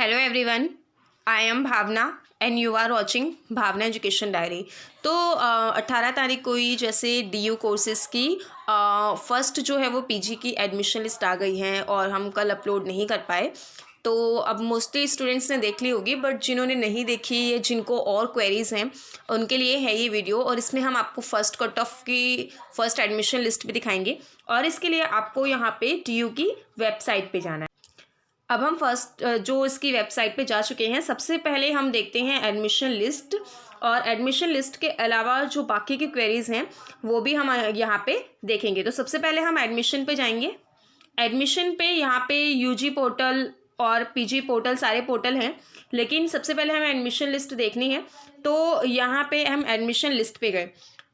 Hello everyone, I am Bhavana and you are watching Bhavana education diary. तो 18 तारीख को ही जैसे डीयू कोर्सेज़ की फर्स्ट जो है वो पीजी की एडमिशन लिस्ट आ गई है और हम कल अपलोड नहीं कर पाए। तो अब मोस्टली स्टूडेंट्स ने देख ली होगी, बट जिन्होंने नहीं देखी या जिनको और क्वेरीज़ हैं उनके लिए है ये वीडियो। और इसमें हम आपको फ़र्स्ट कट ऑफ की फ़र्स्ट एडमिशन लिस्ट भी दिखाएंगे और इसके लिए आपको यहाँ पे डीयू की वेबसाइट पे जाना है। अब हम फर्स्ट जो इसकी वेबसाइट पे जा चुके हैं, सबसे पहले हम देखते हैं एडमिशन लिस्ट। और एडमिशन लिस्ट के अलावा जो बाकी की क्वेरीज़ हैं वो भी हम यहाँ पे देखेंगे। तो सबसे पहले हम एडमिशन पे जाएंगे। एडमिशन पे यहाँ पे यूजी पोर्टल और पीजी पोर्टल सारे पोर्टल हैं, लेकिन सबसे पहले हमें एडमिशन लिस्ट देखनी है। तो यहाँ पे हम एडमिशन लिस्ट पे गए।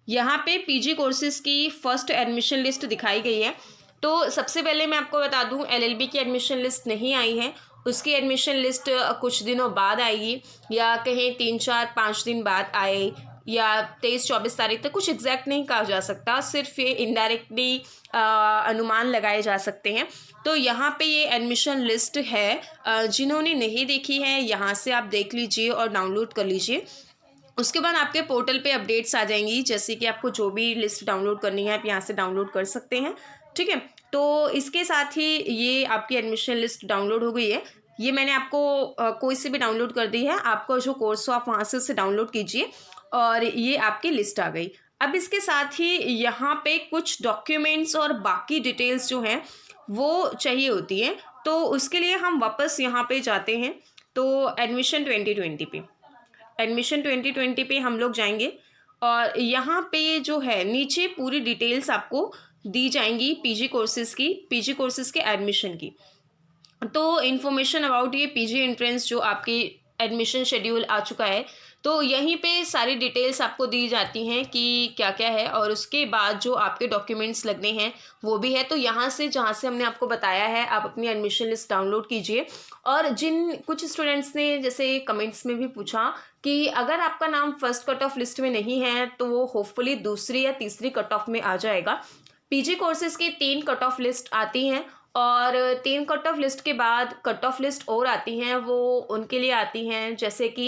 यहाँ पे पीजी कोर्सेज़ की फ़र्स्ट एडमिशन लिस्ट दिखाई गई है। तो सबसे पहले मैं आपको बता दूं, एलएलबी की एडमिशन लिस्ट नहीं आई है, उसकी एडमिशन लिस्ट कुछ दिनों बाद आएगी, या कहीं 3-4-5 दिन बाद आए, या 23-24 तारीख तक। कुछ एग्जैक्ट नहीं कहा जा सकता, सिर्फ ये इनडायरेक्टली अनुमान लगाए जा सकते हैं। तो यहाँ पे ये एडमिशन लिस्ट है, जिन्होंने नहीं देखी है यहाँ से आप देख लीजिए और डाउनलोड कर लीजिए। उसके बाद आपके पोर्टल पे अपडेट्स आ जाएंगी, जैसे कि आपको जो भी लिस्ट डाउनलोड करनी है आप यहाँ से डाउनलोड कर सकते हैं। ठीक है, तो इसके साथ ही ये आपकी एडमिशन लिस्ट डाउनलोड हो गई है। ये मैंने आपको कोई से भी डाउनलोड कर दी है, आपका जो कोर्स हो आप वहाँ से उसे डाउनलोड कीजिए और ये आपकी लिस्ट आ गई। अब इसके साथ ही यहाँ पे कुछ डॉक्यूमेंट्स और बाकी डिटेल्स जो हैं वो चाहिए होती हैं, तो उसके लिए हम वापस यहाँ पे जाते हैं। तो एडमिशन 2020 पे पे हम लोग जाएंगे और यहाँ पे जो है नीचे पूरी डिटेल्स आपको दी जाएंगी पीजी कोर्सेज़ के एडमिशन की। तो इन्फॉर्मेशन अबाउट ये पीजी एंट्रेंस जो आपकी एडमिशन शेड्यूल आ चुका है, तो यहीं पे सारी डिटेल्स आपको दी जाती हैं कि क्या क्या है, और उसके बाद जो आपके डॉक्यूमेंट्स लगने हैं वो भी है। तो यहाँ से जहाँ से हमने आपको बताया है आप अपनी एडमिशन लिस्ट डाउनलोड कीजिए। और कुछ स्टूडेंट्स ने जैसे कमेंट्स में भी पूछा कि अगर आपका नाम फर्स्ट कट ऑफ लिस्ट में नहीं है तो वो होपफुली दूसरी या तीसरी कट ऑफ में आ जाएगा। पीजी कोर्सेज़ की 3 कट ऑफ लिस्ट आती हैं और 3 कट ऑफ लिस्ट के बाद कट ऑफ लिस्ट और आती हैं, वो उनके लिए आती हैं जैसे कि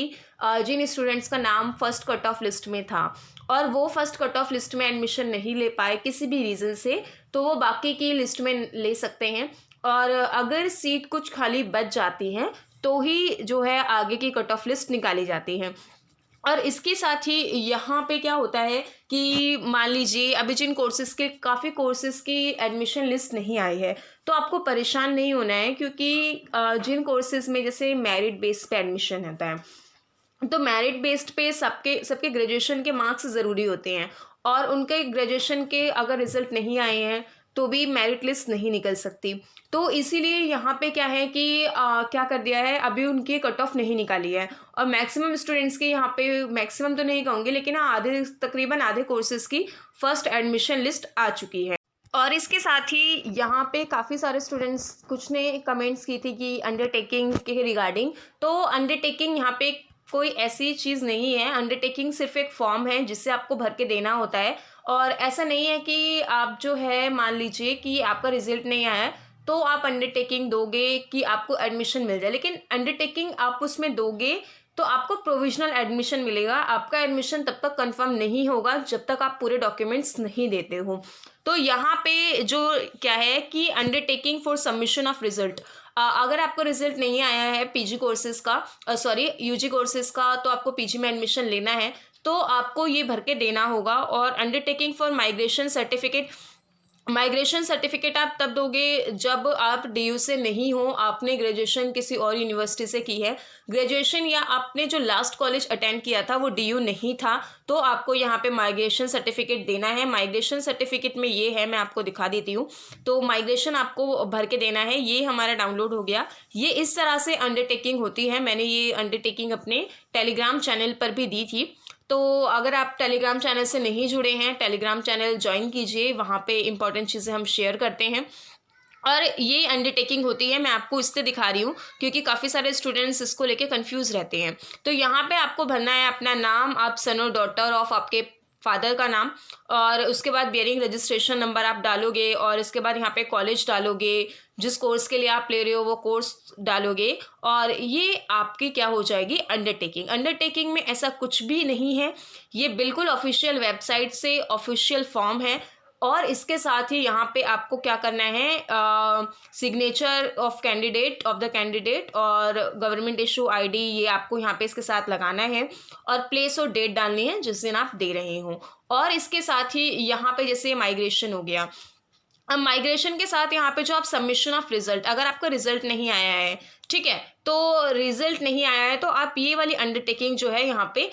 जिन स्टूडेंट्स का नाम फर्स्ट कट ऑफ लिस्ट में था और वो फर्स्ट कट ऑफ लिस्ट में एडमिशन नहीं ले पाए किसी भी रीज़न से, तो वो बाकी की लिस्ट में ले सकते हैं। और अगर सीट कुछ खाली बच जाती हैं तो ही जो है आगे की कट ऑफ लिस्ट निकाली जाती है। और इसके साथ ही यहाँ पे क्या होता है कि मान लीजिए अभी जिन काफ़ी कोर्सेज़ की एडमिशन लिस्ट नहीं आई है, तो आपको परेशान नहीं होना है, क्योंकि जिन कोर्सेज़ में जैसे मेरिट बेस पे एडमिशन होता है, तो मेरिट बेस्ड पे सबके ग्रेजुएशन के मार्क्स ज़रूरी होते हैं और उनके ग्रेजुएशन के अगर रिज़ल्ट नहीं आए हैं तो भी मेरिट लिस्ट नहीं निकल सकती। तो इसीलिए यहाँ पे क्या है कि क्या कर दिया है, अभी उनकी कट ऑफ नहीं निकाली है और मैक्सिमम स्टूडेंट्स की यहाँ पे, मैक्सिमम तो नहीं कहूँगी लेकिन हाँ तकरीबन आधे कोर्सेज़ की फ़र्स्ट एडमिशन लिस्ट आ चुकी है। और इसके साथ ही यहाँ पे काफ़ी सारे स्टूडेंट्स कुछ ने कमेंट्स की थी कि अंडरटेकिंग के रिगार्डिंग। तो अंडरटेकिंग यहाँ पे कोई ऐसी चीज़ नहीं है, अंडरटेकिंग सिर्फ एक फॉर्म है जिससे आपको भर के देना होता है। और ऐसा नहीं है कि आप जो है मान लीजिए कि आपका रिजल्ट नहीं आया है तो आप अंडरटेकिंग दोगे कि आपको एडमिशन मिल जाए, लेकिन अंडरटेकिंग आप उसमें दोगे तो आपको प्रोविजनल एडमिशन मिलेगा। आपका एडमिशन तब तक कंफर्म नहीं होगा जब तक आप पूरे डॉक्यूमेंट्स नहीं देते हो। तो यहाँ पे जो क्या है कि undertaking for submission of result, अगर आपको रिजल्ट नहीं आया है पीजी कोर्सेज़ का, यूजी कोर्सेज़ का, तो आपको पीजी में एडमिशन लेना है तो आपको ये भर के देना होगा। और अंडरटेकिंग फॉर माइग्रेशन सर्टिफिकेट आप तब दोगे जब आप डीयू से नहीं हो, आपने ग्रेजुएशन किसी और यूनिवर्सिटी से की है, ग्रेजुएशन या आपने जो लास्ट कॉलेज अटेंड किया था वो डीयू नहीं था, तो आपको यहाँ पे माइग्रेशन सर्टिफिकेट देना है। माइग्रेशन सर्टिफिकेट में ये है, मैं आपको दिखा देती हूँ। तो माइग्रेशन आपको भर के देना है। ये हमारा डाउनलोड हो गया। ये इस तरह से अंडरटेकिंग होती है। मैंने ये अंडरटेकिंग अपने टेलीग्राम चैनल पर भी दी थी, तो अगर आप टेलीग्राम चैनल से नहीं जुड़े हैं, टेलीग्राम चैनल ज्वाइन कीजिए, वहाँ पे इंपॉर्टेंट चीज़ें हम शेयर करते हैं। और ये अंडरटेकिंग होती है, मैं आपको इससे दिखा रही हूँ क्योंकि काफ़ी सारे स्टूडेंट्स इसको लेके कंफ्यूज रहते हैं। तो यहाँ पे आपको भरना है अपना नाम, आप सन और डॉटर ऑफ आपके फादर का नाम, और उसके बाद बियरिंग रजिस्ट्रेशन नंबर आप डालोगे, और इसके बाद यहाँ पे कॉलेज डालोगे, जिस कोर्स के लिए आप ले रहे हो वो कोर्स डालोगे, और ये आपकी क्या हो जाएगी, अंडरटेकिंग। अंडरटेकिंग में ऐसा कुछ भी नहीं है, ये बिल्कुल ऑफिशियल वेबसाइट से ऑफिशियल फॉर्म है। और इसके साथ ही यहाँ पे आपको क्या करना है, सिग्नेचर ऑफ द कैंडिडेट और गवर्नमेंट इशू आईडी, ये आपको यहाँ पे इसके साथ लगाना है, और प्लेस और डेट डालनी है जिस दिन आप दे रहे हो। और इसके साथ ही यहाँ पे जैसे माइग्रेशन हो गया, अब माइग्रेशन के साथ यहाँ पे जो आप सबमिशन ऑफ रिजल्ट, अगर आपका रिजल्ट नहीं आया है, ठीक है, तो रिजल्ट नहीं आया है तो आप ये वाली अंडरटेकिंग जो है यहाँ पे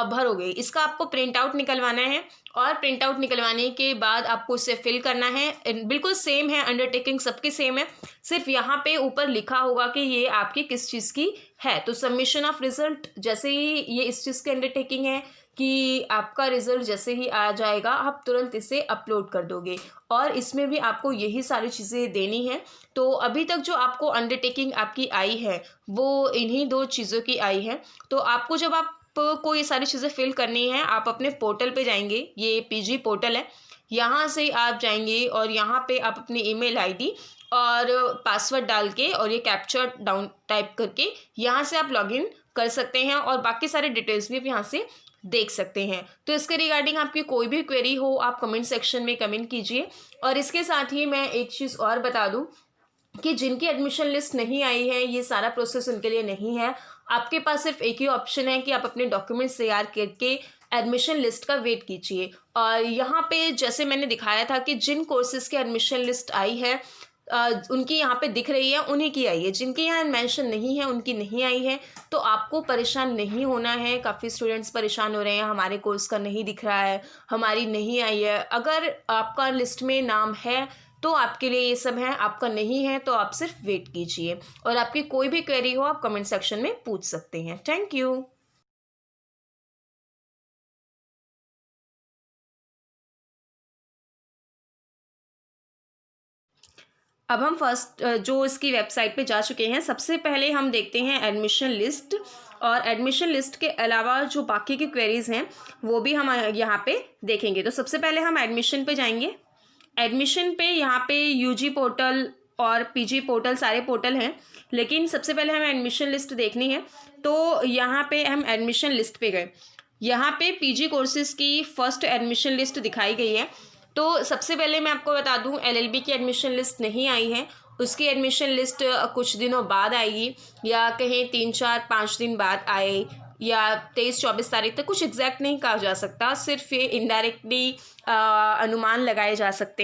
भरोगे। इसका आपको प्रिंट आउट निकलवाना है, और प्रिंट आउट निकलवाने के बाद आपको इसे फिल करना है। बिल्कुल सेम है, अंडरटेकिंग सबकी सेम है, सिर्फ यहाँ पे ऊपर लिखा होगा कि ये आपकी किस चीज़ की है। तो सबमिशन ऑफ रिजल्ट, जैसे ही ये इस चीज़ की अंडरटेकिंग है कि आपका रिजल्ट जैसे ही आ जाएगा आप तुरंत इसे अपलोड कर दोगे, और इसमें भी आपको यही सारी चीज़ें देनी है। तो अभी तक जो आपको अंडरटेकिंग आपकी आई है वो इन्हीं 2 चीज़ों की आई है। तो आपको जब आप को ये सारी चीज़ें फिल करनी है, आप अपने पोर्टल पे जाएंगे, ये पीजी पोर्टल है, यहाँ से आप जाएंगे और यहाँ पे आप अपनी ईमेल आईडी और पासवर्ड डाल के और ये कैप्चर डाउन टाइप करके यहाँ से आप लॉगिन कर सकते हैं, और बाकी सारे डिटेल्स भी आप यहाँ से देख सकते हैं। तो इसके रिगार्डिंग आपकी कोई भी क्वेरी हो आप कमेंट सेक्शन में कमेंट कीजिए। और इसके साथ ही मैं एक चीज़ और बता दूं कि जिनकी एडमिशन लिस्ट नहीं आई है, ये सारा प्रोसेस उनके लिए नहीं है। आपके पास सिर्फ एक ही ऑप्शन है कि आप अपने डॉक्यूमेंट्स तैयार करके एडमिशन लिस्ट का वेट कीजिए। और यहाँ पे जैसे मैंने दिखाया था कि जिन कोर्सेज़ की एडमिशन लिस्ट आई है उनकी यहाँ पे दिख रही है, उन्हीं की आई है। जिनके यहाँ मेंशन नहीं है उनकी नहीं आई है। तो आपको परेशान नहीं होना है। काफ़ी स्टूडेंट्स परेशान हो रहे हैं, हमारे कोर्स का नहीं दिख रहा है, हमारी नहीं आई है। अगर आपका लिस्ट में नाम है तो आपके लिए ये सब है, आपका नहीं है तो आप सिर्फ वेट कीजिए। और आपकी कोई भी क्वेरी हो आप कमेंट सेक्शन में पूछ सकते हैं। Thank you. अब हम फर्स्ट जो इसकी वेबसाइट पे जा चुके हैं, सबसे पहले हम देखते हैं एडमिशन लिस्ट। और एडमिशन लिस्ट के अलावा जो बाकी की क्वेरीज हैं वो भी हम यहाँ पे देखेंगे। तो सबसे पहले हम एडमिशन पे जाएंगे। एडमिशन पे यहाँ पे यूजी पोर्टल और पीजी पोर्टल सारे पोर्टल हैं, लेकिन सबसे पहले हमें एडमिशन लिस्ट देखनी है। तो यहाँ पे हम एडमिशन लिस्ट पे गए, यहाँ पे पीजी कोर्सेज़ की फ़र्स्ट एडमिशन लिस्ट दिखाई गई है। तो सबसे पहले मैं आपको बता दूं एलएलबी की एडमिशन लिस्ट नहीं आई है, उसकी एडमिशन लिस्ट कुछ दिनों बाद आएगी, या कहीं 3-4-5 दिन बाद आए, या 23-24 तारीख तक, कुछ एग्जैक्ट नहीं कहा जा सकता, सिर्फ ये इनडायरेक्टली अनुमान लगाए जा सकते हैं।